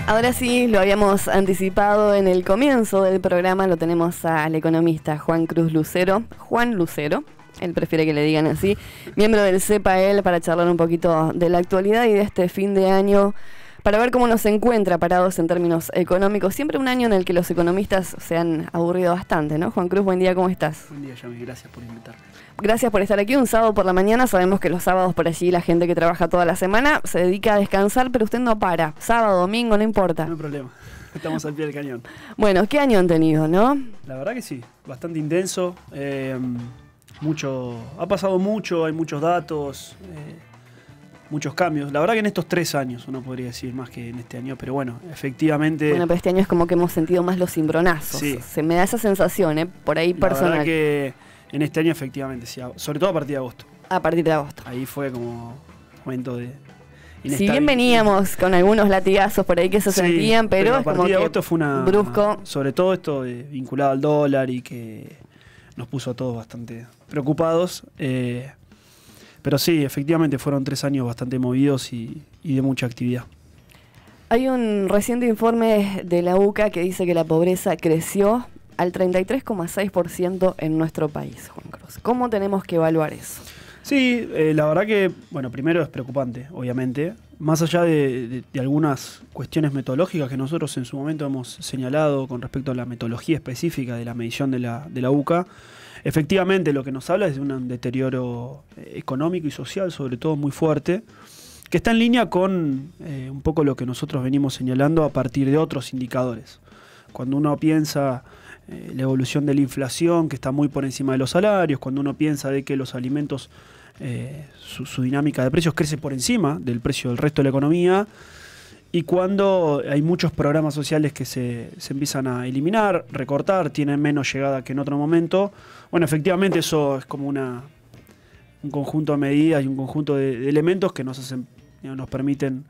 Ahora sí, lo habíamos anticipado en el comienzo del programa, lo tenemos al economista Juan Cruz Lucero. Juan Lucero, él prefiere que le digan así, miembro del CEPAEL, para charlar un poquito de la actualidad y de este fin de año, para ver cómo nos encuentra parados en términos económicos. Siempre un año en el que los economistas se han aburrido bastante, ¿no? Juan Cruz, buen día, ¿cómo estás? Buen día, Yami, gracias por invitarme. Gracias por estar aquí un sábado por la mañana. Sabemos que los sábados por allí la gente que trabaja toda la semana se dedica a descansar, pero usted no para. Sábado, domingo, no importa. No hay problema, estamos al pie del cañón. Bueno, ¿qué año han tenido, no? La verdad que sí, bastante intenso. Ha pasado mucho, hay muchos datos, muchos cambios. La verdad que en estos 3 años, uno podría decir más que en este año, pero bueno, efectivamente... Bueno, pero este año es como que hemos sentido más los cimbronazos. Sí. Se me da esa sensación, por ahí personal. La verdad que en este año efectivamente, sí, sobre todo a partir de agosto. A partir de agosto. Ahí fue como momento de inestabilidad. Si bien veníamos con algunos latigazos por ahí que se sentían, pero a es como partir de que agosto fue una brusco. Sobre todo esto vinculado al dólar y que nos puso a todos bastante preocupados. Pero sí, efectivamente fueron 3 años bastante movidos y de mucha actividad. Hay un reciente informe de la UCA que dice que la pobreza creció al 33,6% en nuestro país, Juan Cruz. ¿Cómo tenemos que evaluar eso? Sí, la verdad que, bueno, primero es preocupante, obviamente. Más allá de algunas cuestiones metodológicas que nosotros en su momento hemos señalado con respecto a la metodología específica de la medición de la UCA, efectivamente lo que nos habla es de un deterioro económico y social, sobre todo muy fuerte, que está en línea con un poco lo que nosotros venimos señalando a partir de otros indicadores. Cuando uno piensa la evolución de la inflación, que está muy por encima de los salarios, cuando uno piensa de que los alimentos, su dinámica de precios crece por encima del precio del resto de la economía, y cuando hay muchos programas sociales que se empiezan a eliminar, recortar, tienen menos llegada que en otro momento, bueno, efectivamente eso es como un conjunto de medidas y un conjunto de elementos que nos permiten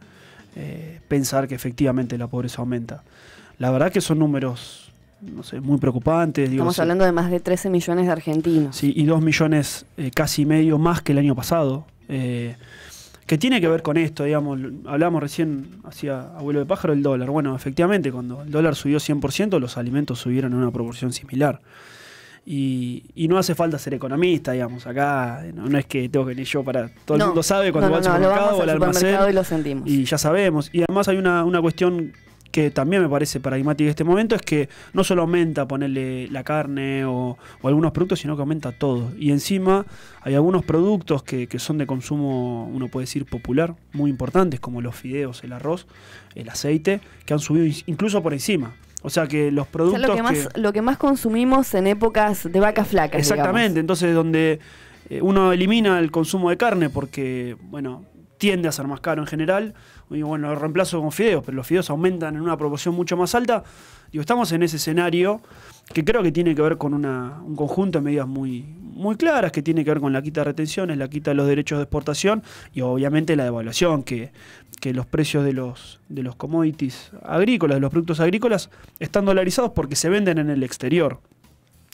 pensar que efectivamente la pobreza aumenta. La verdad que son números, no sé, muy preocupantes. Estamos hablando de más de 13 millones de argentinos. Sí, y 2 millones casi medio más que el año pasado. Que tiene que ver con esto, digamos, hablábamos recién, hacía abuelo de pájaro, el dólar. Bueno, efectivamente, cuando el dólar subió 100%, los alimentos subieron en una proporción similar. Y no hace falta ser economista, digamos, acá no es que tengo que venir yo para... Todo el mundo sabe cuando va al supermercado o al almacén y lo sentimos. Y ya sabemos. Y además hay una cuestión que también me parece paradigmática en este momento, es que no solo aumenta ponerle la carne o algunos productos, sino que aumenta todo. Y encima hay algunos productos que son de consumo, uno puede decir, popular, muy importantes, como los fideos, el arroz, el aceite, que han subido incluso por encima. O sea que los productos... O sea, lo que más consumimos en épocas de vacas flacas, exactamente, digamos. Entonces donde uno elimina el consumo de carne porque, bueno, tiende a ser más caro en general, y bueno, lo reemplazo con fideos, pero los fideos aumentan en una proporción mucho más alta. Digo, estamos en ese escenario que creo que tiene que ver con un conjunto de medidas muy, muy claras, que tiene que ver con la quita de retenciones, la quita de los derechos de exportación y obviamente la devaluación, que los precios de los commodities agrícolas, de los productos agrícolas, están dolarizados porque se venden en el exterior.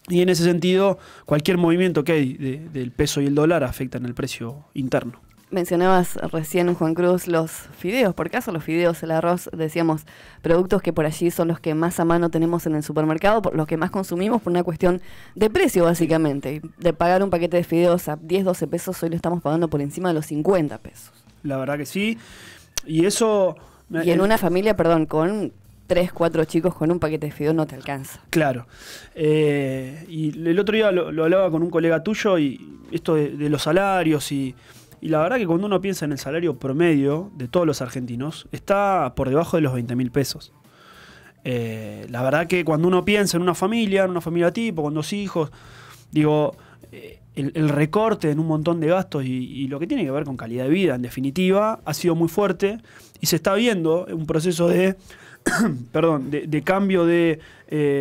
Y en ese sentido, cualquier movimiento que hay del peso y el dólar afecta en el precio interno. Mencionabas recién, Juan Cruz, los fideos. ¿Por caso los fideos, el arroz, decíamos, productos que por allí son los que más a mano tenemos en el supermercado, por los que más consumimos por una cuestión de precio, básicamente? De pagar un paquete de fideos a 10, 12 pesos, hoy lo estamos pagando por encima de los 50 pesos. La verdad que sí. Y eso... Y en una familia, con 3, 4 chicos con un paquete de fideos no te alcanza. Claro. Y el otro día lo hablaba con un colega tuyo, y esto de los salarios y la verdad que cuando uno piensa en el salario promedio de todos los argentinos, está por debajo de los 20.000 pesos. La verdad que cuando uno piensa en una familia tipo, con 2 hijos, digo, el recorte en un montón de gastos y lo que tiene que ver con calidad de vida, en definitiva, ha sido muy fuerte y se está viendo un proceso de cambio de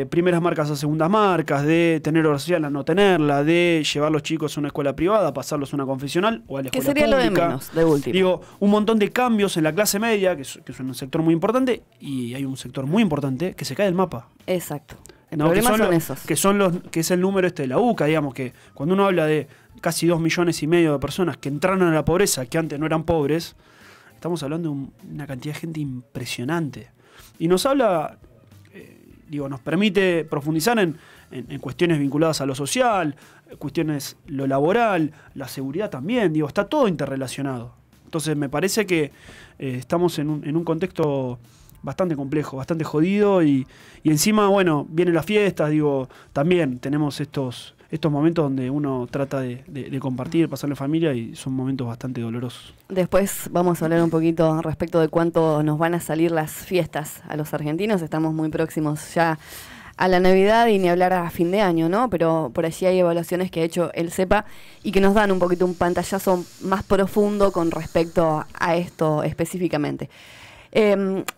primeras marcas a segundas marcas, de tener obra social a no tenerla, de llevar a los chicos a una escuela privada, pasarlos a una confesional o a la escuela pública. Que sería lo de menos, de último. Digo, un montón de cambios en la clase media, que es un sector muy importante, y hay un sector muy importante que se cae del mapa. Exacto. El No, problema son esos. Que es el número de la UCA, digamos, que cuando uno habla de casi 2,5 millones de personas que entraron a la pobreza, que antes no eran pobres, estamos hablando de una cantidad de gente impresionante. Y nos habla, nos permite profundizar en cuestiones vinculadas a lo social, cuestiones lo laboral, la seguridad también, está todo interrelacionado. Entonces me parece que estamos en un contexto bastante complejo, bastante jodido y encima, bueno, vienen las fiestas, también tenemos estos momentos donde uno trata de compartir, pasarle familia y son momentos bastante dolorosos. Después vamos a hablar un poquito respecto de cuánto nos van a salir las fiestas a los argentinos. Estamos muy próximos ya a la Navidad y ni hablar a fin de año, ¿no? Pero por allí hay evaluaciones que ha hecho el CEPA y que nos dan un poquito un pantallazo más profundo con respecto a esto específicamente.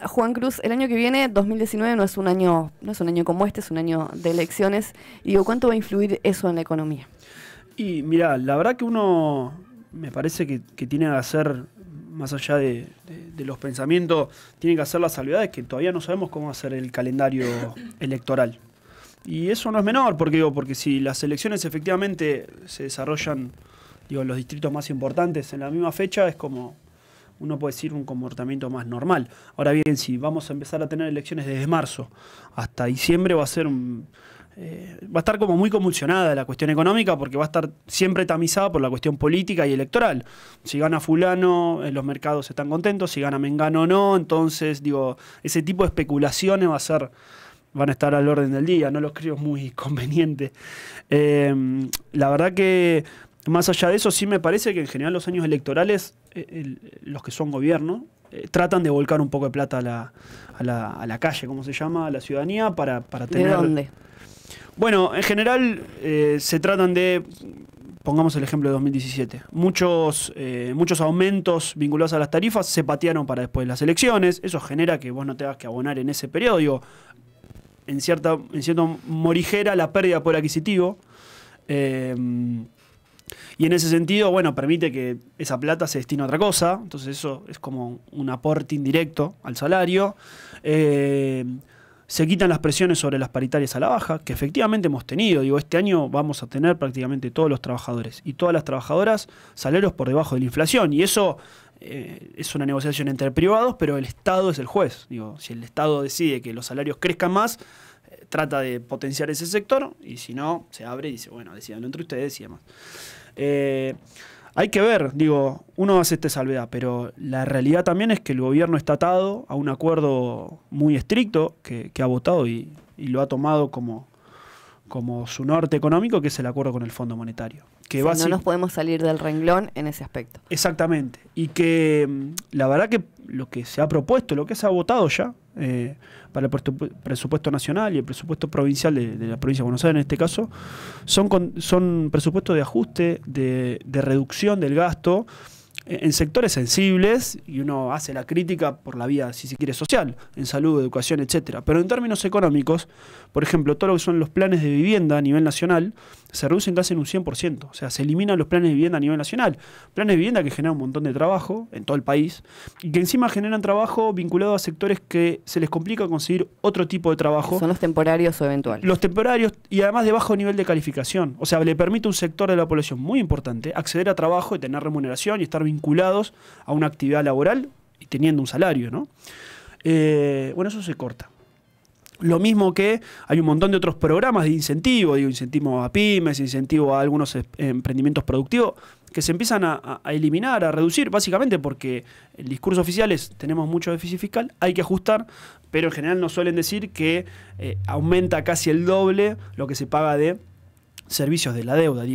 Juan Cruz, el año que viene, 2019, no es un año como este, es un año de elecciones. Y ¿cuánto va a influir eso en la economía? Y mira, la verdad que uno me parece que tiene que hacer, más allá de los pensamientos, tiene que hacer las salvedades que todavía no sabemos cómo va a ser el calendario electoral. Y eso no es menor, porque si las elecciones efectivamente se desarrollan en los distritos más importantes en la misma fecha, es como, uno puede decir, un comportamiento más normal. Ahora bien, si vamos a empezar a tener elecciones desde marzo hasta diciembre, va a estar como muy convulsionada la cuestión económica, porque va a estar siempre tamizada por la cuestión política y electoral. Si gana fulano, los mercados están contentos; si gana mengano, no. Entonces, ese tipo de especulaciones van a estar al orden del día. No los creo muy conveniente. La verdad que, más allá de eso, sí me parece que en general los años electorales, los que son gobierno, tratan de volcar un poco de plata a la calle, ¿cómo se llama? A la ciudadanía para tener... ¿De dónde? Bueno, en general se tratan de, pongamos el ejemplo de 2017, muchos aumentos vinculados a las tarifas se patearon para después de las elecciones. Eso genera que vos no tengas que abonar en ese periodo, en cierto morigera la pérdida de poder adquisitivo. Y en ese sentido, bueno, permite que esa plata se destine a otra cosa. Entonces eso es como un aporte indirecto al salario. Se quitan las presiones sobre las paritarias a la baja, que efectivamente hemos tenido. Este año vamos a tener prácticamente todos los trabajadores y todas las trabajadoras salarios por debajo de la inflación. Y eso es una negociación entre privados, pero el Estado es el juez. Si el Estado decide que los salarios crezcan más, trata de potenciar ese sector, y si no, se abre y dice, bueno, decídanlo entre ustedes y demás. Hay que ver, uno hace esta salvedad, pero la realidad también es que el gobierno está atado a un acuerdo muy estricto que ha votado y lo ha tomado como su norte económico, que es el acuerdo con el Fondo Monetario. Que no nos podemos salir del renglón en ese aspecto. Exactamente. Y que la verdad que lo que se ha propuesto, lo que se ha votado ya para el presupuesto nacional y el presupuesto provincial de la provincia de Buenos Aires en este caso, son presupuestos de ajuste, de reducción del gasto en sectores sensibles, y uno hace la crítica por la vía, si se quiere, social, en salud, educación, etcétera. Pero en términos económicos, por ejemplo, todo lo que son los planes de vivienda a nivel nacional se reducen casi en un 100%. O sea, se eliminan los planes de vivienda a nivel nacional. Planes de vivienda que generan un montón de trabajo en todo el país y que encima generan trabajo vinculado a sectores que se les complica conseguir otro tipo de trabajo. Son los temporarios o eventuales. Los temporarios, y además de bajo nivel de calificación. O sea, le permite a un sector de la población muy importante acceder a trabajo y tener remuneración y estar vinculados a una actividad laboral y teniendo un salario, ¿no? Bueno, eso se corta. Lo mismo que hay un montón de otros programas de incentivo, incentivo a pymes, incentivo a algunos emprendimientos productivos, que se empiezan a eliminar, a reducir, básicamente porque el discurso oficial es: tenemos mucho déficit fiscal, hay que ajustar, pero en general nos suelen decir que aumenta casi el doble lo que se paga de servicios de la deuda.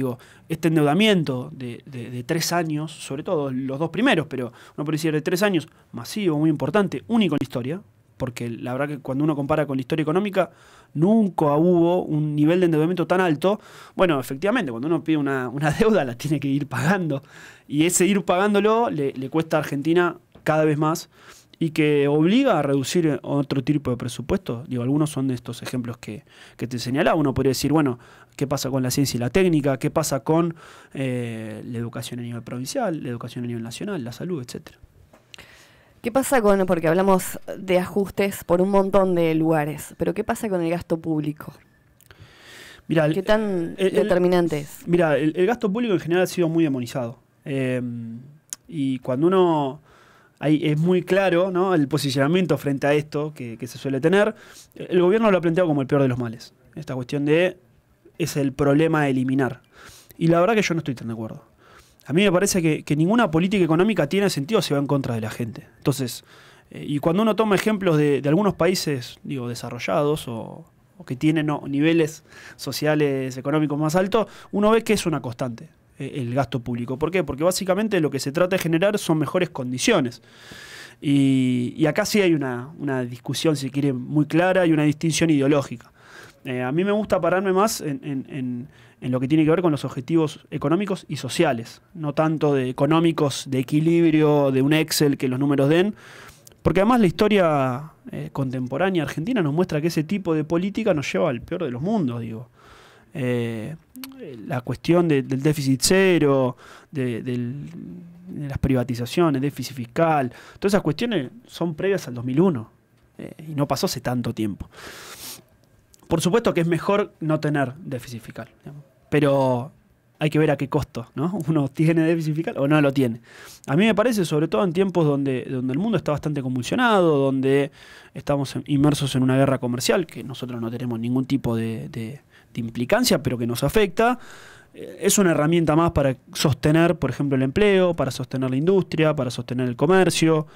Este endeudamiento de 3 años, sobre todo los 2 primeros, pero uno puede decir de 3 años, masivo, muy importante, único en la historia, porque la verdad que cuando uno compara con la historia económica, nunca hubo un nivel de endeudamiento tan alto. Bueno, efectivamente, cuando uno pide una deuda, la tiene que ir pagando, y ese ir pagándolo le cuesta a Argentina cada vez más, y que obliga a reducir otro tipo de presupuesto. Algunos son de estos ejemplos que te señalaba. Uno podría decir, bueno, ¿qué pasa con la ciencia y la técnica? ¿Qué pasa con la educación a nivel provincial, la educación a nivel nacional, la salud, etcétera? ¿Qué pasa porque hablamos de ajustes por un montón de lugares, pero qué pasa con el gasto público? Mirá, ¿qué tan determinante es? Mira, el gasto público en general ha sido muy demonizado. Y cuando uno ahí es muy claro, ¿no?, el posicionamiento frente a esto que se suele tener. El gobierno lo ha planteado como el peor de los males. Esta cuestión es el problema a eliminar. Y la verdad que yo no estoy tan de acuerdo. A mí me parece que ninguna política económica tiene sentido si va en contra de la gente. Entonces, y cuando uno toma ejemplos de algunos países, digo, desarrollados o que tienen niveles sociales, económicos más altos, uno ve que es una constante el gasto público. ¿Por qué? Porque básicamente lo que se trata de generar son mejores condiciones. Y acá sí hay una discusión, si quiere, muy clara y una distinción ideológica. A mí me gusta pararme más en lo que tiene que ver con los objetivos económicos y sociales, no tanto de económicos, de equilibrio, de un Excel que los números den, porque además la historia contemporánea argentina nos muestra que ese tipo de política nos lleva al peor de los mundos, digo. La cuestión del déficit cero, de las privatizaciones, déficit fiscal, todas esas cuestiones son previas al 2001 y no pasó hace tanto tiempo. Por supuesto que es mejor no tener déficit fiscal, digamos, pero hay que ver a qué costo, ¿no? Uno tiene déficit fiscal o no lo tiene. A mí me parece, sobre todo en tiempos donde el mundo está bastante convulsionado, donde estamos inmersos en una guerra comercial, que nosotros no tenemos ningún tipo de implicancia, pero que nos afecta, es una herramienta más para sostener, por ejemplo, el empleo, para sostener la industria, para sostener el comercio,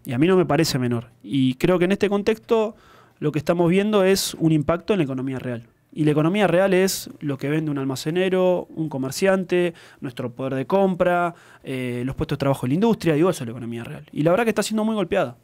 y a mí no me parece menor. Y creo que en este contexto lo que estamos viendo es un impacto en la economía real. Y la economía real es lo que vende un almacenero, un comerciante, nuestro poder de compra, los puestos de trabajo en la industria, digo, eso es la economía real. Y la verdad que está siendo muy golpeada.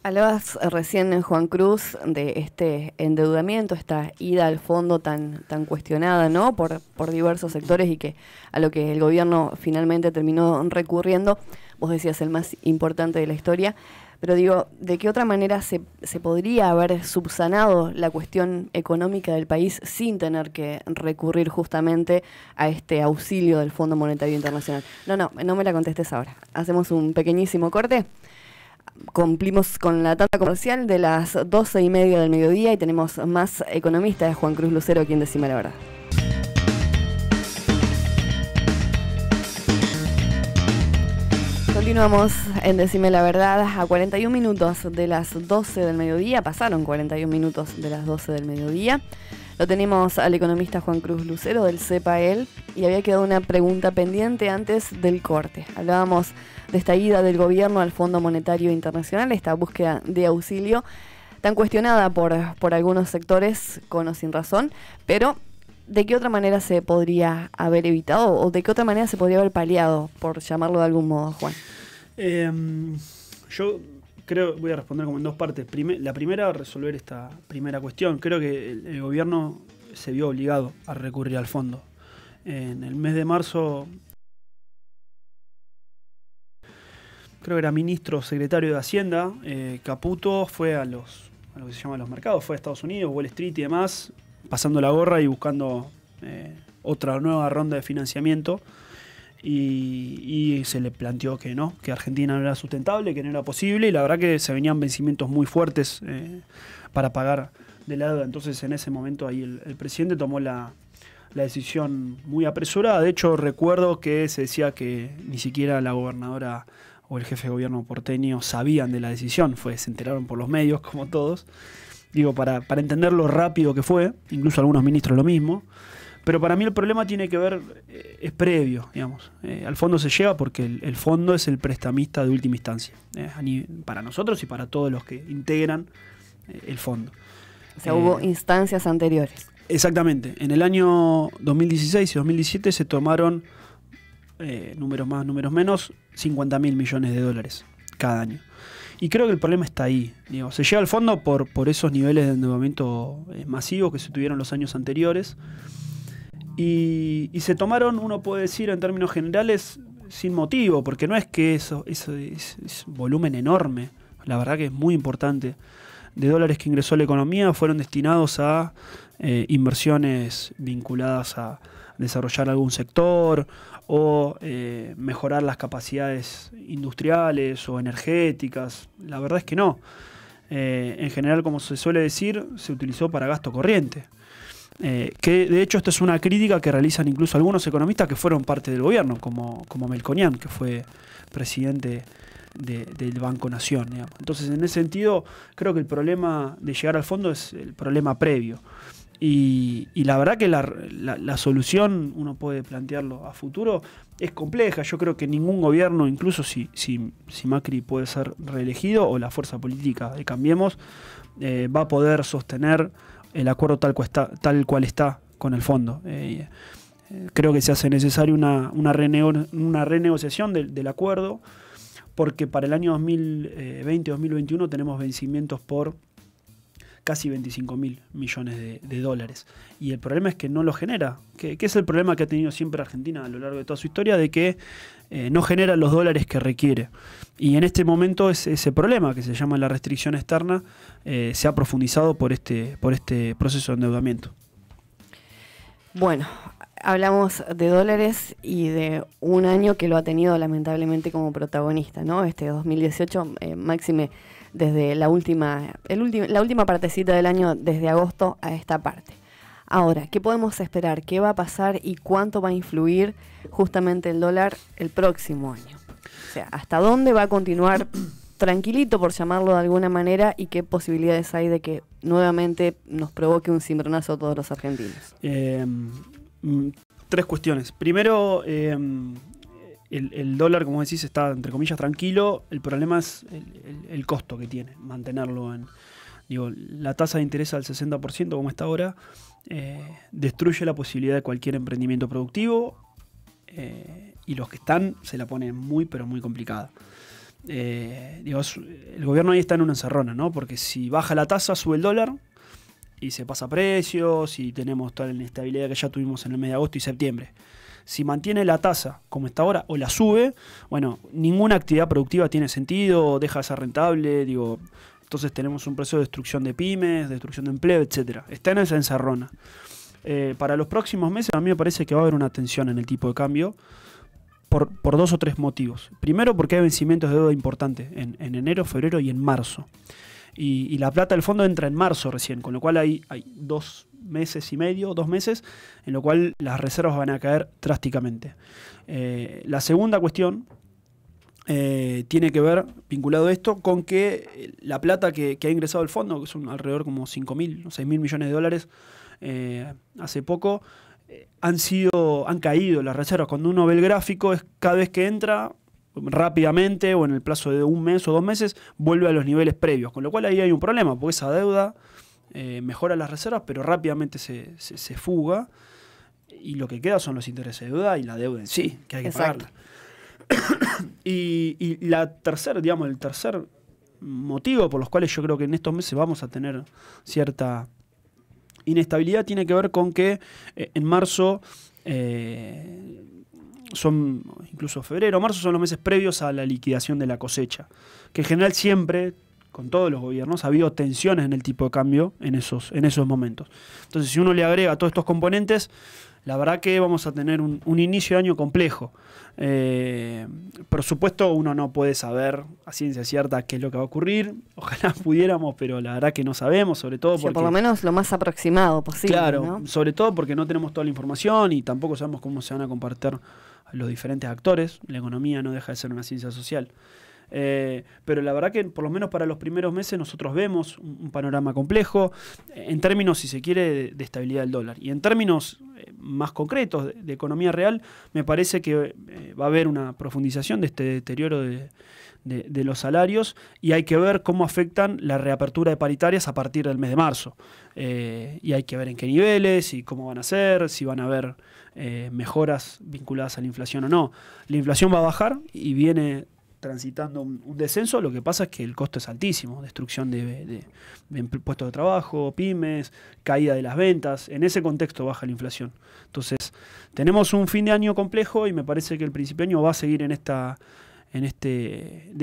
Hablabas recién, Juan Cruz, de este endeudamiento, esta ida al fondo tan cuestionada, ¿no?, por diversos sectores y que a lo que el gobierno finalmente terminó recurriendo. Vos decías el más importante de la historia. Pero digo, ¿de qué otra manera se podría haber subsanado la cuestión económica del país sin tener que recurrir justamente a este auxilio del Fondo Monetario Internacional? No me la contestes ahora. Hacemos un pequeñísimo corte. Cumplimos con la tanda comercial de las 12:30 del mediodía y tenemos más economistas. Juan Cruz Lucero, quien Decime la Verdad. Continuamos en Decime la Verdad a 41 minutos de las 12 del mediodía. Pasaron 41 minutos de las 12 del mediodía. Lo tenemos al economista Juan Cruz Lucero del CEPAEL y había quedado una pregunta pendiente antes del corte. Hablábamos de esta ida del gobierno al Fondo Monetario Internacional, esta búsqueda de auxilio tan cuestionada por algunos sectores con o sin razón, pero ¿de qué otra manera se podría haber evitado o de qué otra manera se podría haber paliado, por llamarlo de algún modo, Juan? Yo creo, voy a responder como en dos partes. La primera, resolver esta primera cuestión. Creo que el gobierno se vio obligado a recurrir al fondo. En el mes de marzo, creo que era ministro secretario de Hacienda, Caputo fue a lo que se llama los mercados, fue a Estados Unidos, Wall Street y demás, pasando la gorra y buscando otra nueva ronda de financiamiento. Y se le planteó que no, que Argentina no era sustentable, que no era posible, y la verdad que se venían vencimientos muy fuertes para pagar de la deuda. Entonces en ese momento ahí el presidente tomó la decisión muy apresurada. De hecho recuerdo que se decía que ni siquiera la gobernadora o el jefe de gobierno porteño sabían de la decisión, se enteraron por los medios como todos. Digo, para entender lo rápido que fue, incluso algunos ministros lo mismo. Pero para mí el problema tiene que ver, es previo, digamos. Al fondo se llega porque el fondo es el prestamista de última instancia, para nosotros y para todos los que integran el fondo. O sea, hubo instancias anteriores. Exactamente. En el año 2016 y 2017 se tomaron, números más, números menos, 50.000 millones de dólares cada año. Y creo que el problema está ahí. Digo, se llega al fondo por esos niveles de endeudamiento masivos que se tuvieron los años anteriores. Y se tomaron, uno puede decir en términos generales, sin motivo, porque no es que eso es volumen enorme, la verdad que es muy importante, de dólares que ingresó a la economía, fueron destinados a inversiones vinculadas a desarrollar algún sector o mejorar las capacidades industriales o energéticas. La verdad es que no. En general, como se suele decir, se utilizó para gasto corriente. Que de hecho esta es una crítica que realizan incluso algunos economistas que fueron parte del gobierno, como Melconian, que fue presidente del Banco Nación, digamos. Entonces, en ese sentido, creo que el problema de llegar al fondo es el problema previo. Y la verdad que la solución, uno puede plantearlo a futuro, es compleja. Yo creo que ningún gobierno, incluso si Macri puede ser reelegido o la fuerza política de Cambiemos, va a poder sostener el acuerdo tal cual está con el fondo. Creo que se hace necesaria una renegociación del acuerdo, porque para el año 2020-2021 tenemos vencimientos por casi 25.000 millones de dólares. Y el problema es que no lo genera. Que es el problema que ha tenido siempre Argentina a lo largo de toda su historia, de que no genera los dólares que requiere. Y en este momento ese problema, que se llama la restricción externa, se ha profundizado por este proceso de endeudamiento. Bueno, hablamos de dólares y de un año que lo ha tenido lamentablemente como protagonista, ¿no? Este 2018, máxime desde la última partecita del año, desde agosto a esta parte. Ahora, ¿qué podemos esperar? ¿Qué va a pasar y cuánto va a influir justamente el dólar el próximo año? O sea, ¿hasta dónde va a continuar tranquilito, por llamarlo de alguna manera, y qué posibilidades hay de que nuevamente nos provoque un cimbronazo a todos los argentinos? Tres cuestiones. Primero, el dólar, como decís, está entre comillas tranquilo. El problema es el costo que tiene mantenerlo en... la tasa de interés al 60%, como está ahora, destruye la posibilidad de cualquier emprendimiento productivo, y los que están se la ponen muy, pero muy complicada. El gobierno ahí está en una encerrona, ¿no? Porque si baja la tasa, sube el dólar y se pasa precios y tenemos toda la inestabilidad que ya tuvimos en el mes de agosto y septiembre. Si mantiene la tasa como está ahora o la sube, bueno, ninguna actividad productiva tiene sentido, deja de ser rentable, entonces tenemos un proceso de destrucción de pymes, destrucción de empleo, etc. Está en esa encerrona. Para los próximos meses a mí me parece que va a haber una tensión en el tipo de cambio por dos o tres motivos. Primero, porque hay vencimientos de deuda importantes en enero, febrero y en marzo. Y la plata del fondo entra en marzo recién, con lo cual hay 2 meses y medio, 2 meses, en lo cual las reservas van a caer drásticamente. La segunda cuestión tiene que ver, vinculado a esto, con que la plata que ha ingresado al fondo, que son alrededor como 5.000 o 6.000 millones de dólares hace poco, han caído las reservas. Cuando uno ve el gráfico, es cada vez que entra rápidamente o en el plazo de 1 mes o 2 meses vuelve a los niveles previos, con lo cual ahí hay un problema, porque esa deuda mejora las reservas, pero rápidamente se fuga, y lo que queda son los intereses de deuda y la deuda en sí, que hay que pagarla. y el tercer motivo por los cuales yo creo que en estos meses vamos a tener cierta inestabilidad tiene que ver con que en marzo, incluso febrero, marzo son los meses previos a la liquidación de la cosecha, que en general siempre, con todos los gobiernos, ha habido tensiones en el tipo de cambio en esos momentos. Entonces, si uno le agrega todos estos componentes, la verdad que vamos a tener un inicio de año complejo. Por supuesto, uno no puede saber a ciencia cierta qué es lo que va a ocurrir. Ojalá pudiéramos, pero la verdad que no sabemos, sobre todo porque... por lo menos lo más aproximado posible. Claro, ¿no? Sobre todo porque no tenemos toda la información y tampoco sabemos cómo se van a compartir los diferentes actores. La economía no deja de ser una ciencia social. Pero la verdad que por lo menos para los primeros meses nosotros vemos un panorama complejo en términos, si se quiere, de estabilidad del dólar, y en términos más concretos de economía real me parece que va a haber una profundización de este deterioro de los salarios, y hay que ver cómo afectan la reapertura de paritarias a partir del mes de marzo, y hay que ver en qué niveles y cómo van a ser, si van a haber mejoras vinculadas a la inflación o no. La inflación va a bajar y viene transitando un descenso. Lo que pasa es que el costo es altísimo, destrucción de puestos de trabajo, pymes, caída de las ventas. En ese contexto baja la inflación. Entonces, tenemos un fin de año complejo y me parece que el principio de año va a seguir de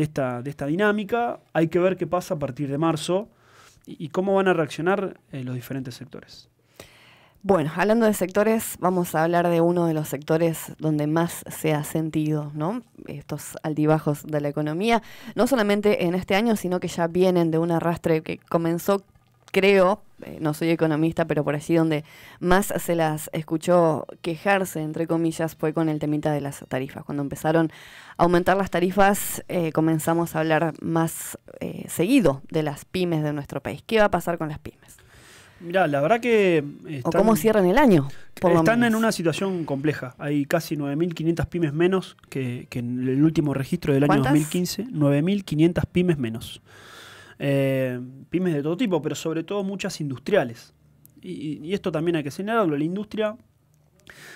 esta dinámica. Hay que ver qué pasa a partir de marzo y cómo van a reaccionar los diferentes sectores. Bueno, hablando de sectores, vamos a hablar de uno de los sectores donde más se ha sentido, ¿no?, estos altibajos de la economía, no solamente en este año, sino que ya vienen de un arrastre que comenzó, creo, no soy economista, pero por allí donde más se las escuchó quejarse, entre comillas, fue con el temita de las tarifas. Cuando empezaron a aumentar las tarifas, comenzamos a hablar más seguido de las pymes de nuestro país. ¿Qué va a pasar con las pymes? Mirá, la verdad que... ¿O cómo cierran el año? Están en una situación compleja. Hay casi 9.500 pymes menos que en el último registro del año 2015. 9.500 pymes menos. Pymes de todo tipo, pero sobre todo muchas industriales. Y esto también hay que señalarlo. La industria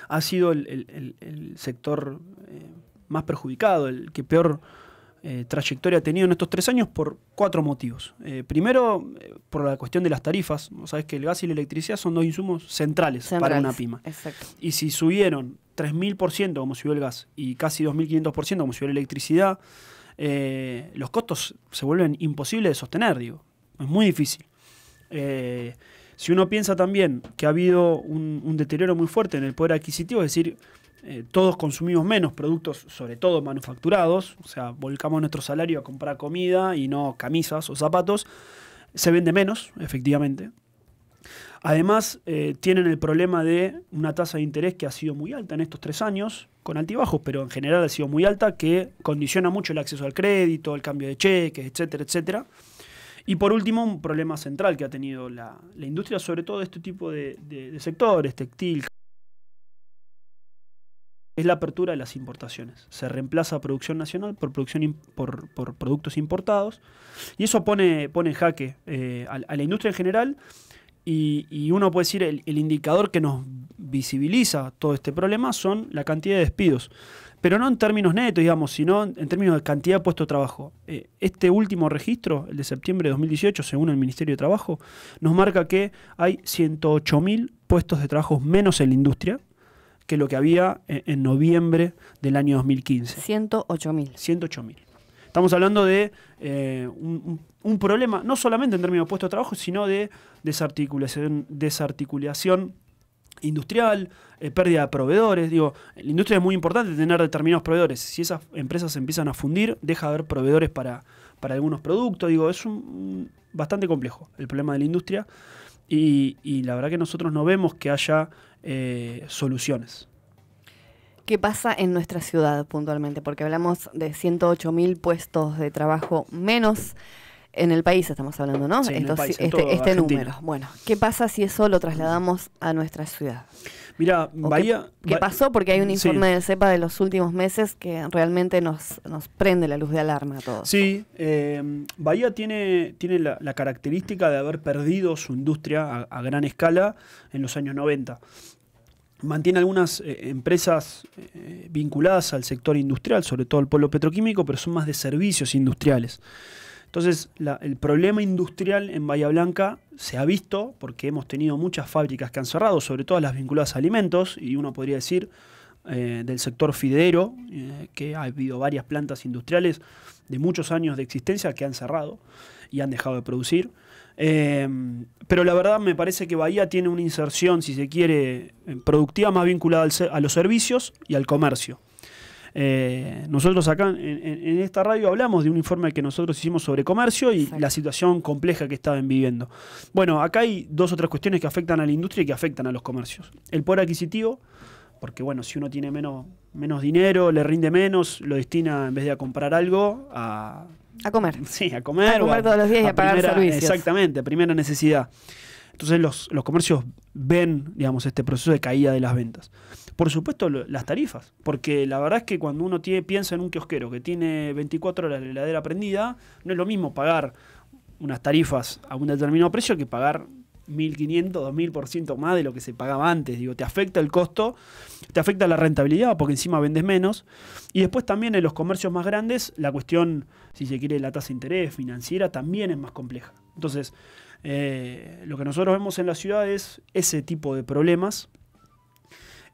ha sido el sector más perjudicado, el que peor trayectoria ha tenido en estos 3 años por 4 motivos. Primero, por la cuestión de las tarifas. Sabés que el gas y la electricidad son 2 insumos centrales para una pyme. Exacto. Y si subieron 3.000% como subió el gas y casi 2.500% como subió la electricidad, los costos se vuelven imposibles de sostener, digo. Es muy difícil. Si uno piensa también que ha habido un deterioro muy fuerte en el poder adquisitivo, es decir, todos consumimos menos productos, sobre todo manufacturados, o sea, volcamos nuestro salario a comprar comida y no camisas o zapatos, se vende menos, efectivamente. Además, tienen el problema de una tasa de interés que ha sido muy alta en estos 3 años, con altibajos, pero en general ha sido muy alta, que condiciona mucho el acceso al crédito, el cambio de cheques, etcétera, etcétera. Y por último, un problema central que ha tenido la industria, sobre todo de este tipo de sectores, textil, es la apertura de las importaciones. Se reemplaza producción nacional por productos importados, y eso pone en jaque a la industria en general. Y uno puede decir, el indicador que nos visibiliza todo este problema son la cantidad de despidos. Pero no en términos netos, digamos, sino en términos de cantidad de puestos de trabajo. Este último registro, el de septiembre de 2018, según el Ministerio de Trabajo, nos marca que hay 108.000 puestos de trabajo menos en la industria que lo que había en noviembre del año 2015. 108.000. 108.000. Estamos hablando de un problema, no solamente en términos de puestos de trabajo, sino de desarticulación industrial, pérdida de proveedores. Digo, en la industria es muy importante tener determinados proveedores. Si esas empresas se empiezan a fundir, deja de haber proveedores para algunos productos. Digo, es bastante complejo el problema de la industria, y la verdad que nosotros no vemos que haya soluciones. ¿Qué pasa en nuestra ciudad puntualmente? Porque hablamos de 108.000 puestos de trabajo menos en el país, estamos hablando, ¿no? Sí, este número. Bueno, ¿qué pasa si eso lo trasladamos a nuestra ciudad? Mira, Bahía... ¿Qué pasó? Porque hay un informe del CEPA de los últimos meses que realmente nos prende la luz de alarma a todos. Sí, Bahía tiene la característica de haber perdido su industria a gran escala en los años 90. Mantiene algunas empresas vinculadas al sector industrial, sobre todo el polo petroquímico, pero son más de servicios industriales. Entonces, el problema industrial en Bahía Blanca se ha visto porque hemos tenido muchas fábricas que han cerrado, sobre todo las vinculadas a alimentos, y uno podría decir del sector fideero, que ha habido varias plantas industriales de muchos años de existencia que han cerrado y han dejado de producir. Pero la verdad me parece que Bahía tiene una inserción, si se quiere, productiva más vinculada a los servicios y al comercio. Nosotros acá en esta radio hablamos de un informe que nosotros hicimos sobre comercio y la situación compleja que estaban viviendo. Bueno, acá hay 2 o 3 cuestiones que afectan a la industria y que afectan a los comercios. El poder adquisitivo, porque bueno, si uno tiene menos dinero, le rinde menos, lo destina, en vez de a comprar algo, a comer. Sí, a comer. A comer todos los días y a pagar servicios. Exactamente, primera necesidad. Entonces los comercios ven, digamos, este proceso de caída de las ventas. Por supuesto, las tarifas, porque la verdad es que cuando uno piensa en un kiosquero que tiene 24 horas la heladera prendida, no es lo mismo pagar unas tarifas a un determinado precio que pagar 1.500, 2.000% más de lo que se pagaba antes. Digo, te afecta el costo, te afecta la rentabilidad porque encima vendes menos. Y después también en los comercios más grandes, la cuestión, si se quiere, la tasa de interés financiera también es más compleja. Entonces, lo que nosotros vemos en la ciudad es ese tipo de problemas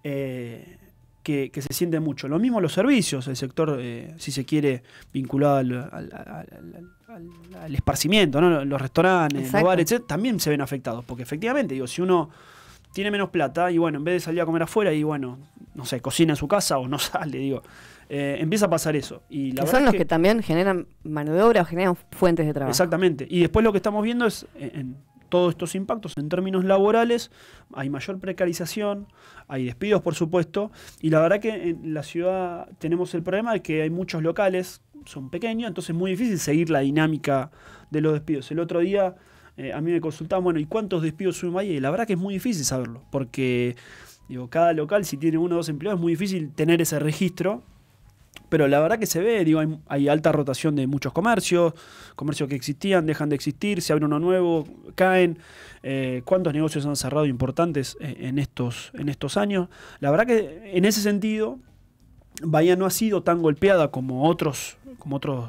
que se sienten mucho. Lo mismo los servicios, el sector, si se quiere, vinculado al esparcimiento, ¿no? Los restaurantes, los bares, etc., también se ven afectados, porque efectivamente, digo, si uno tiene menos plata y bueno, en vez de salir a comer afuera y bueno, no sé, cocina en su casa o no sale, digo, empieza a pasar eso. Y la que son los que también generan mano de obra o generan fuentes de trabajo. Exactamente. Y después lo que estamos viendo es todos estos impactos en términos laborales, hay mayor precarización, hay despidos por supuesto, y la verdad que en la ciudad tenemos el problema de que hay muchos locales, son pequeños, entonces es muy difícil seguir la dinámica de los despidos. El otro día a mí me consultaban, bueno, ¿y cuántos despidos hubo en Bahía? Y la verdad que es muy difícil saberlo, porque digo, cada local, si tiene 1 o 2 empleados, es muy difícil tener ese registro. Pero la verdad que se ve, digo, hay alta rotación de muchos comercios que existían, dejan de existir, se abre uno nuevo, caen. ¿Cuántos negocios han cerrado importantes en estos años? La verdad que en ese sentido, Bahía no ha sido tan golpeada como otros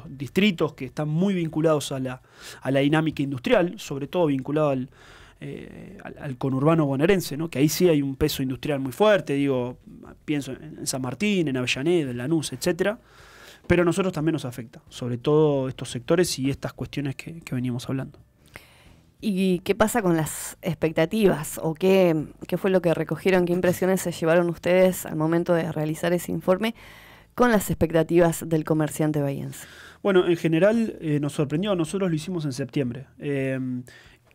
distritos que están muy vinculados a la dinámica industrial, sobre todo vinculado al conurbano bonaerense, ¿no? Que ahí sí hay un peso industrial muy fuerte, digo, pienso en San Martín, en Avellaneda, en Lanús, etcétera, pero a nosotros también nos afecta, sobre todo estos sectores y estas cuestiones que veníamos hablando. ¿Y qué pasa con las expectativas? ¿O qué fue lo que recogieron? ¿Qué impresiones se llevaron ustedes al momento de realizar ese informe con las expectativas del comerciante bahiense? Bueno, en general nos sorprendió, nosotros lo hicimos en septiembre.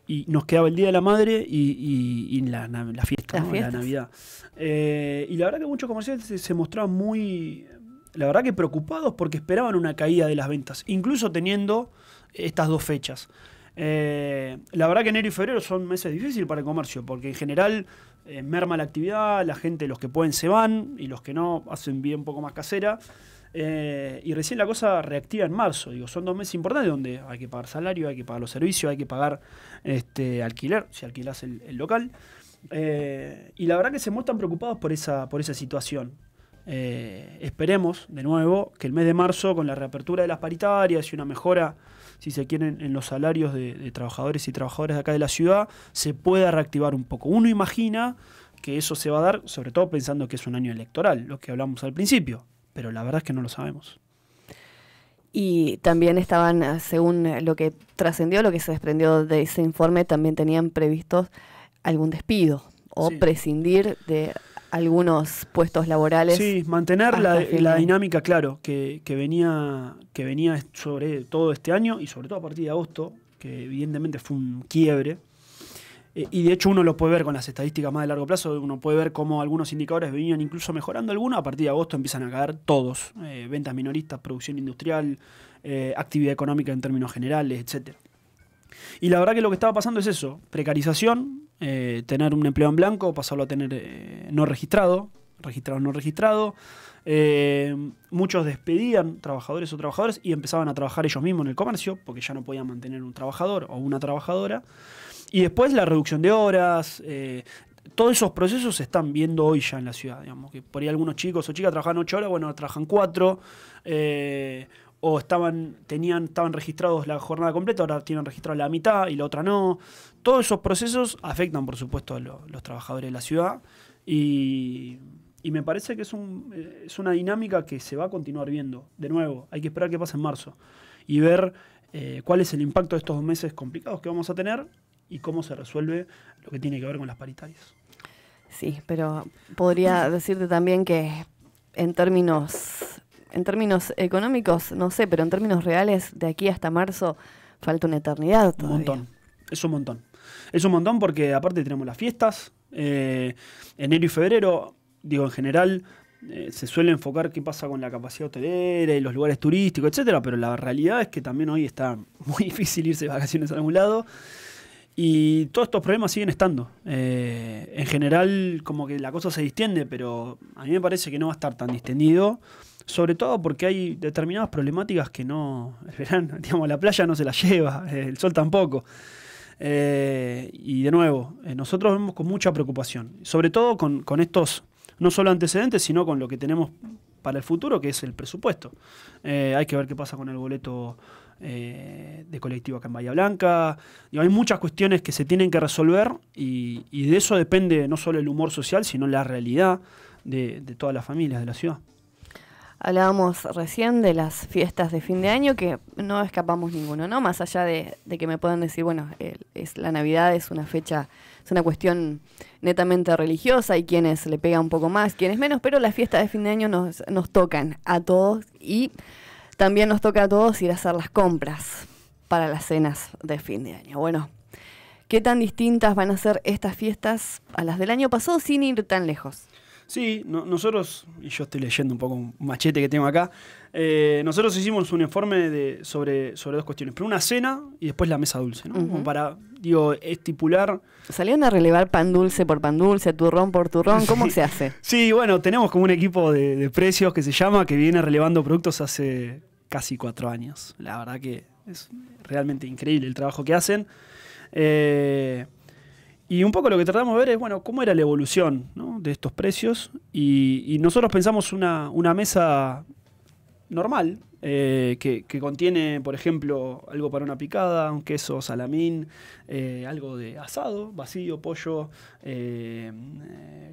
Y nos quedaba el Día de la Madre y la fiesta, ¿no? La Navidad. Y la verdad que muchos comerciantes se mostraban muy, la verdad que preocupados porque esperaban una caída de las ventas, incluso teniendo estas 2 fechas. La verdad que enero y febrero son meses difíciles para el comercio, porque en general merma la actividad, la gente, los que pueden se van, y los que no hacen vida un poco más casera. Y recién la cosa reactiva en marzo. Digo, son 2 meses importantes donde hay que pagar salario, hay que pagar los servicios, hay que pagar alquiler, si alquilás el local. Y la verdad que se muestran preocupados por esa situación. Esperemos, de nuevo, que el mes de marzo, con la reapertura de las paritarias y una mejora, si se quieren, en los salarios de trabajadores y trabajadoras de acá de la ciudad, se pueda reactivar un poco. Uno imagina que eso se va a dar, sobre todo pensando que es un año electoral, lo que hablamos al principio. Pero la verdad es que no lo sabemos. Y también estaban, según lo que trascendió, lo que se desprendió de ese informe, también tenían previstos algún despido o prescindir de algunos puestos laborales. Sí, mantener la dinámica, claro, que venía sobre todo este año y sobre todo a partir de agosto, que evidentemente fue un quiebre. Y de hecho uno lo puede ver con las estadísticas más de largo plazo, uno puede ver cómo algunos indicadores venían incluso mejorando algunos, a partir de agosto empiezan a caer todos, ventas minoristas, producción industrial, actividad económica en términos generales, etc. Y la verdad que lo que estaba pasando es eso, precarización, tener un empleo en blanco, pasarlo a tener no registrado, no registrado. Muchos despedían trabajadores o trabajadoras y empezaban a trabajar ellos mismos en el comercio, porque ya no podían mantener un trabajador o una trabajadora. Y después la reducción de horas, todos esos procesos se están viendo hoy ya en la ciudad. Digamos, que por ahí algunos chicos o chicas trabajan 8 horas, bueno, trabajan 4, o estaban registrados la jornada completa, ahora tienen registrado la mitad y la otra no. Todos esos procesos afectan, por supuesto, a los trabajadores de la ciudad y me parece que es una dinámica que se va a continuar viendo. De nuevo, hay que esperar qué pasa en marzo y ver cuál es el impacto de estos 2 meses complicados que vamos a tener y cómo se resuelve lo que tiene que ver con las paritarias. Sí, pero podría decirte también que en términos económicos, no sé, pero en términos reales, de aquí hasta marzo falta una eternidad todavía. Un montón, es un montón. Es un montón porque aparte tenemos las fiestas, enero y febrero, digo, en general se suele enfocar qué pasa con la capacidad hotelera y los lugares turísticos, etcétera, pero la realidad es que también hoy está muy difícil irse de vacaciones a algún lado. Y todos estos problemas siguen estando. En general, como que la cosa se distiende, pero a mí me parece que no va a estar tan distendido, sobre todo porque hay determinadas problemáticas que no, el verano, digamos, la playa no se la lleva, el sol tampoco. Y de nuevo, nosotros vemos con mucha preocupación, sobre todo con estos, no solo antecedentes, sino con lo que tenemos para el futuro, que es el presupuesto. Hay que ver qué pasa con el boleto de colectivo acá en Bahía Blanca. Digo, hay muchas cuestiones que se tienen que resolver y de eso depende no solo el humor social, sino la realidad de todas las familias de la ciudad. Hablábamos recién de las fiestas de fin de año, que no escapamos ninguno, ¿no? Más allá de que me puedan decir, bueno, la Navidad es una fecha, es una cuestión netamente religiosa, y quienes le pegan un poco más, quienes menos, pero las fiestas de fin de año nos tocan a todos, y también nos toca a todos ir a hacer las compras para las cenas de fin de año. Bueno, ¿Qué tan distintas van a ser estas fiestas a las del año pasado sin ir tan lejos? Sí, nosotros, y yo estoy leyendo un poco un machete que tengo acá, nosotros hicimos un informe sobre dos cuestiones. Primero una cena y después la mesa dulce, ¿no? Como para, estipular... ¿Salieron a relevar pan dulce por pan dulce, turrón por turrón? ¿Cómo se hace? Sí, bueno, tenemos como un equipo de precios que se llama, que viene relevando productos hace casi 4 años. La verdad que es realmente increíble el trabajo que hacen. Y un poco lo que tratamos de ver es, bueno, cómo era la evolución, ¿no?, de estos precios. Y nosotros pensamos una mesa normal, que contiene, por ejemplo, algo para una picada, un queso, salamín, algo de asado, vacío, pollo,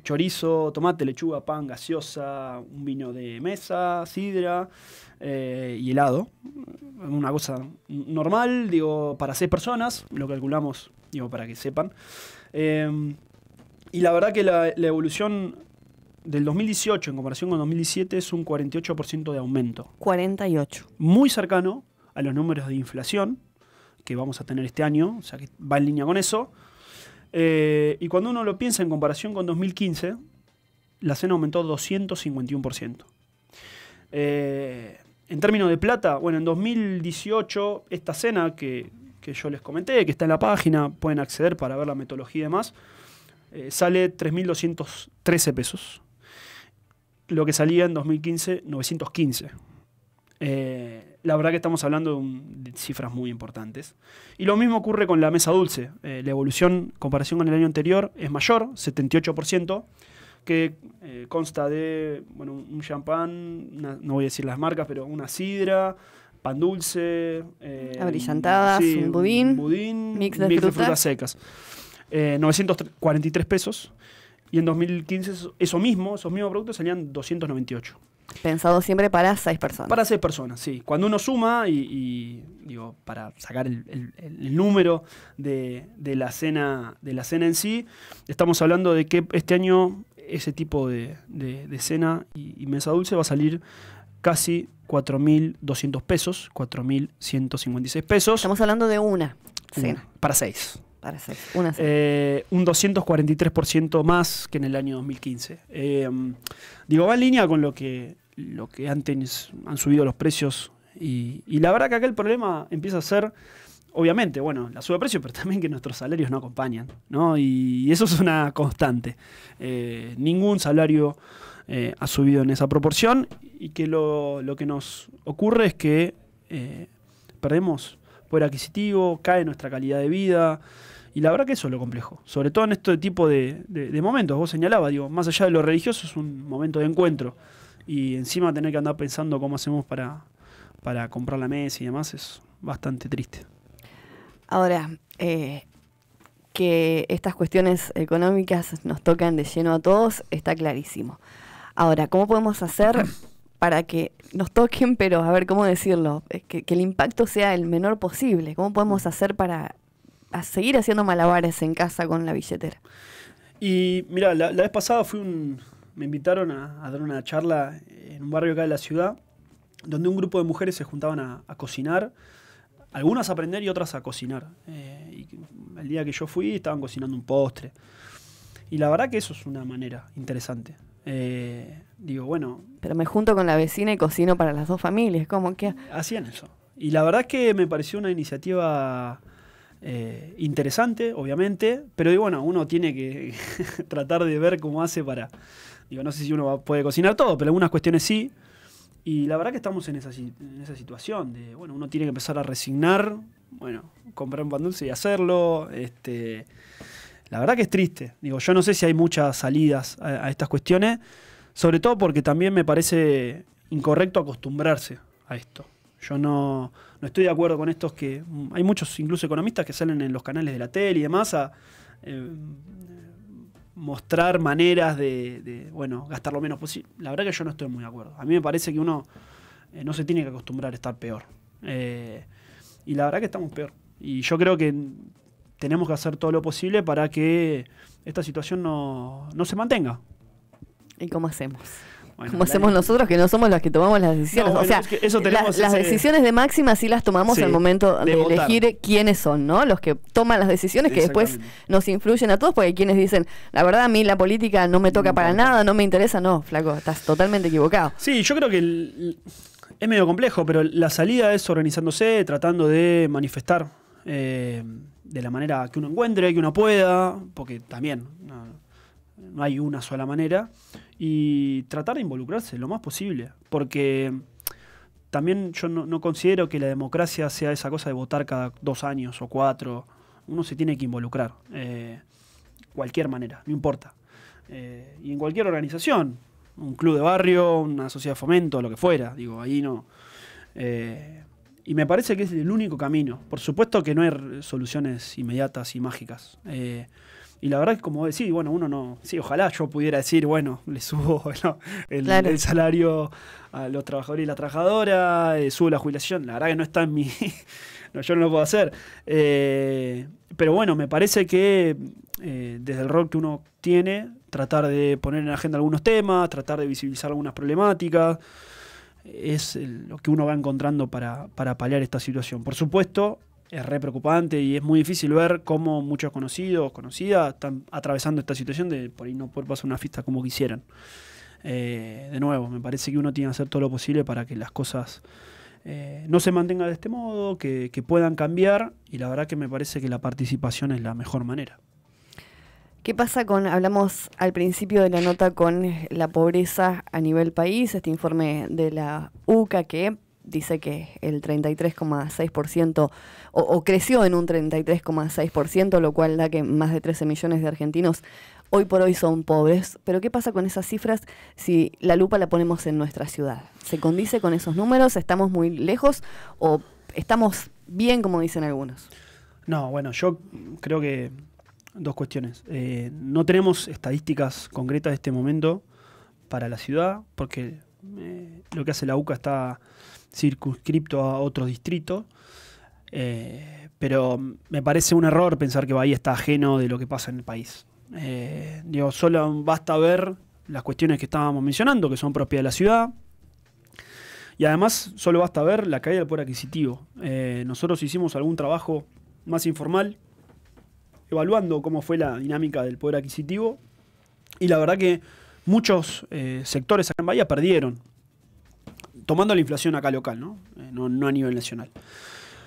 chorizo, tomate, lechuga, pan, gaseosa, un vino de mesa, sidra y helado. Una cosa normal, para 6 personas, lo calculamos, para que sepan. Y la verdad que la evolución del 2018 en comparación con 2017 es un 48% de aumento. 48. Muy cercano a los números de inflación que vamos a tener este año, o sea que va en línea con eso. Y cuando uno lo piensa en comparación con 2015, la cena aumentó 251%. En términos de plata, bueno, en 2018 esta cena que yo les comenté, que está en la página, pueden acceder para ver la metodología y demás, sale 3.213 pesos. Lo que salía en 2015, 915. La verdad que estamos hablando de cifras muy importantes. Y lo mismo ocurre con la mesa dulce. La evolución en comparación con el año anterior es mayor, 78%, que consta de un champán, no voy a decir las marcas, pero una sidra, pan dulce, abrillantadas, sí, un budín, mix de frutas secas. 943 pesos. Y en 2015 esos mismos productos salían 298. Pensado siempre para 6 personas. Para 6 personas, sí. Cuando uno suma para sacar el número de la cena en sí, estamos hablando de que este año ese tipo de cena y mesa dulce va a salir casi 4.200 pesos, 4.156 pesos. Estamos hablando de una cena. Para 6. Para 6, una cena. Un 243% más que en el año 2015. Va en línea con lo que antes han subido los precios. Y la verdad que acá el problema empieza a ser, obviamente, la suba de precios, pero también que nuestros salarios no acompañan, ¿no? Y eso es una constante. Ningún salario ha subido en esa proporción, y que lo que nos ocurre es que perdemos poder adquisitivo, cae nuestra calidad de vida, y la verdad que eso es lo complejo, sobre todo en este tipo de momentos. Vos señalabas, más allá de lo religioso, es un momento de encuentro, y encima tener que andar pensando cómo hacemos para comprar la mesa y demás es bastante triste. Ahora, que estas cuestiones económicas nos tocan de lleno a todos, está clarísimo. Ahora, ¿cómo podemos hacer para que nos toquen, pero a ver, ¿cómo decirlo? Que el impacto sea el menor posible? ¿Cómo podemos hacer para seguir haciendo malabares en casa con la billetera? Y mira, la vez pasada me invitaron a dar una charla en un barrio acá de la ciudad, donde un grupo de mujeres se juntaban a cocinar, algunas a aprender y otras a cocinar. Y el día que yo fui estaban cocinando un postre. Y la verdad que eso es una manera interesante. Pero me junto con la vecina y cocino para las 2 familias, ¿cómo que? Hacían eso. Y la verdad que me pareció una iniciativa interesante, obviamente, pero uno tiene que tratar de ver cómo hace para... no sé si uno puede cocinar todo, pero algunas cuestiones sí. Y la verdad que estamos en esa situación de, uno tiene que empezar a resignar, comprar un pan dulce y hacerlo. La verdad que es triste. Yo no sé si hay muchas salidas a estas cuestiones, sobre todo porque también me parece incorrecto acostumbrarse a esto. Yo no estoy de acuerdo con estos que... Hay muchos, incluso economistas, que salen en los canales de la tele y demás a mostrar maneras de gastar lo menos posible. La verdad que yo no estoy muy de acuerdo. A mí me parece que uno no se tiene que acostumbrar a estar peor. Y la verdad que estamos peor. Y yo creo que tenemos que hacer todo lo posible para que esta situación no se mantenga. ¿Y cómo hacemos? Bueno, como hacemos nosotros, que no somos los que tomamos las decisiones. No, o sea, es que eso tenemos las decisiones de máxima sí las tomamos Sí, al momento de votar. elegir quiénes son, ¿no? Los que toman las decisiones que después nos influyen a todos, porque hay quienes dicen, la verdad a mí la política no me toca para nada, no me interesa. No, flaco, estás totalmente equivocado. Sí, yo creo que es medio complejo, pero la salida es organizándose, tratando de manifestar de la manera que uno encuentre, que uno pueda, porque también no hay una sola manera, y tratar de involucrarse lo más posible, porque también yo no considero que la democracia sea esa cosa de votar cada 2 años o 4. Uno se tiene que involucrar, cualquier manera, no importa. Y en cualquier organización, un club de barrio, una sociedad de fomento, lo que fuera, digo, ahí no. Y me parece que es el único camino. Por supuesto que no hay soluciones inmediatas y mágicas. Y la verdad es como decir, bueno, uno no... Sí, ojalá yo pudiera decir, bueno, le subo el salario a los trabajadores y las trabajadoras, subo la jubilación. La verdad que no está en mi... no, yo no lo puedo hacer. Pero bueno, me parece que desde el rol que uno tiene, tratar de poner en la agenda algunos temas, tratar de visibilizar algunas problemáticas, es lo que uno va encontrando para paliar esta situación. Por supuesto, es re preocupante y es muy difícil ver cómo muchos conocidos o conocidas están atravesando esta situación de por ahí no poder pasar una fiesta como quisieran. De nuevo, me parece que uno tiene que hacer todo lo posible para que las cosas no se mantengan de este modo, que puedan cambiar, y la verdad que me parece que la participación es la mejor manera. ¿Qué pasa hablamos al principio de la nota con la pobreza a nivel país, este informe de la UCA que dice que el 33,6% o creció en un 33,6%, lo cual da que más de 13 millones de argentinos hoy por hoy son pobres? Pero ¿qué pasa con esas cifras si la lupa la ponemos en nuestra ciudad? ¿Se condice con esos números? ¿Estamos muy lejos o estamos bien, como dicen algunos? No, bueno, yo creo que dos cuestiones. No tenemos estadísticas concretas de este momento para la ciudad, porque lo que hace la UCA está circunscripto a otros distritos, pero me parece un error pensar que Bahía está ajeno de lo que pasa en el país. Solo basta ver las cuestiones que estábamos mencionando, que son propias de la ciudad, y además solo basta ver la caída del poder adquisitivo. Nosotros hicimos algún trabajo más informal evaluando cómo fue la dinámica del poder adquisitivo, y la verdad que muchos sectores acá en Bahía perdieron, tomando la inflación acá local, ¿no? No a nivel nacional.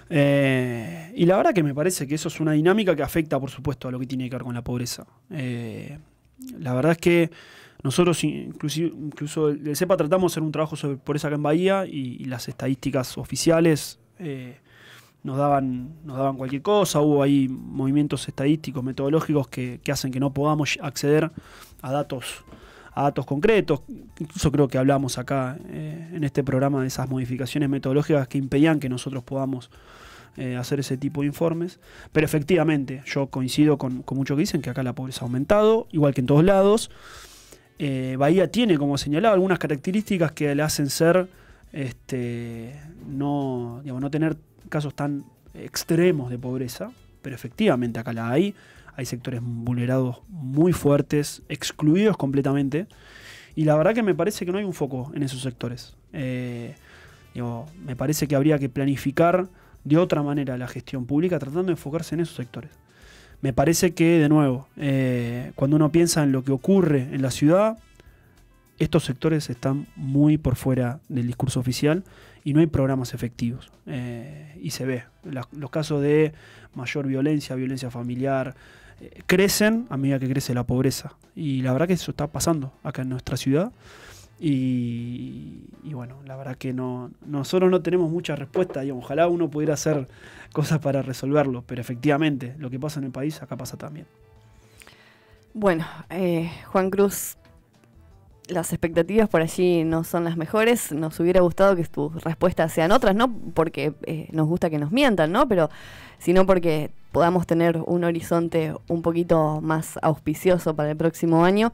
Y la verdad que me parece que eso es una dinámica que afecta, por supuesto, a lo que tiene que ver con la pobreza. La verdad es que nosotros, incluso el CEPA, tratamos de hacer un trabajo sobre pobreza acá en Bahía, y las estadísticas oficiales nos daban cualquier cosa. Hubo ahí movimientos estadísticos, metodológicos que hacen que no podamos acceder a datos concretos. Incluso creo que hablamos acá en este programa de esas modificaciones metodológicas que impedían que nosotros podamos hacer ese tipo de informes. Pero efectivamente, yo coincido con muchos que dicen que acá la pobreza ha aumentado, igual que en todos lados. Bahía tiene, como señalaba, algunas características que le hacen ser no tener casos tan extremos de pobreza, pero efectivamente acá la hay. Hay sectores vulnerados muy fuertes, excluidos completamente, y la verdad que me parece que no hay un foco en esos sectores. Me parece que habría que planificar de otra manera la gestión pública, tratando de enfocarse en esos sectores. Me parece que, de nuevo, cuando uno piensa en lo que ocurre en la ciudad, estos sectores están muy por fuera del discurso oficial y no hay programas efectivos. Y se ve. Los casos de mayor violencia familiar, crecen a medida que crece la pobreza. Y la verdad que eso está pasando acá en nuestra ciudad. Y bueno, la verdad que nosotros no tenemos mucha respuesta. Ojalá uno pudiera hacer cosas para resolverlo, pero efectivamente lo que pasa en el país acá pasa también. Bueno, Juan Cruz, las expectativas por allí no son las mejores. Nos hubiera gustado que tus respuestas sean otras, no porque nos gusta que nos mientan, ¿no? Pero sino porque podamos tener un horizonte un poquito más auspicioso para el próximo año.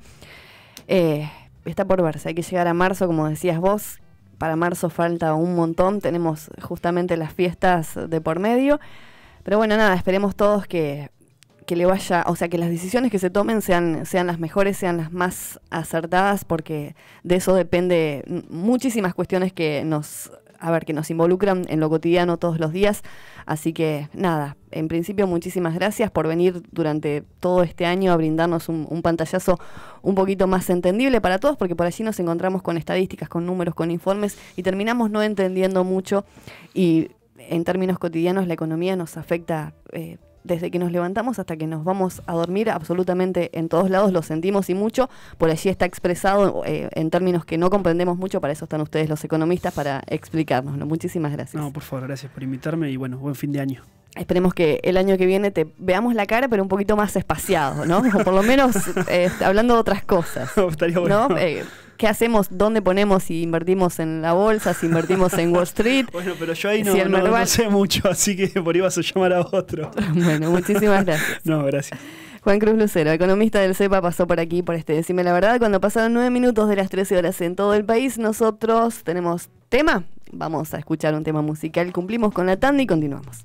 Está por verse, hay que llegar a marzo, como decías vos. Para marzo falta un montón, tenemos justamente las fiestas de por medio. Pero bueno, nada, esperemos todos que que le vaya, o sea, que las decisiones que se tomen sean las mejores, sean las más acertadas, porque de eso depende muchísimas cuestiones que nos involucran en lo cotidiano todos los días. Así que nada, en principio muchísimas gracias por venir durante todo este año a brindarnos un pantallazo un poquito más entendible para todos, porque por allí nos encontramos con estadísticas, con números, con informes y terminamos no entendiendo mucho, y en términos cotidianos la economía nos afecta desde que nos levantamos hasta que nos vamos a dormir, absolutamente en todos lados lo sentimos y mucho. Por allí está expresado en términos que no comprendemos mucho, para eso están ustedes los economistas, para explicárnoslo. Muchísimas gracias. No, por favor, gracias por invitarme y bueno, buen fin de año. Esperemos que el año que viene te veamos la cara, pero un poquito más espaciado, ¿no? O por lo menos hablando de otras cosas. Estaría bueno. ¿No? ¿Qué hacemos? ¿Dónde ponemos? Si invertimos en la bolsa, si invertimos en Wall Street. Bueno, pero yo ahí no sé mucho, así que por ahí vas a llamar a otro. Bueno, muchísimas gracias. No, gracias. Juan Cruz Lucero, economista del CEPA, pasó por aquí, por Decime la Verdad. Cuando pasaron 9 minutos de las 13 horas en todo el país, nosotros tenemos tema. Vamos a escuchar un tema musical. Cumplimos con la tanda y continuamos.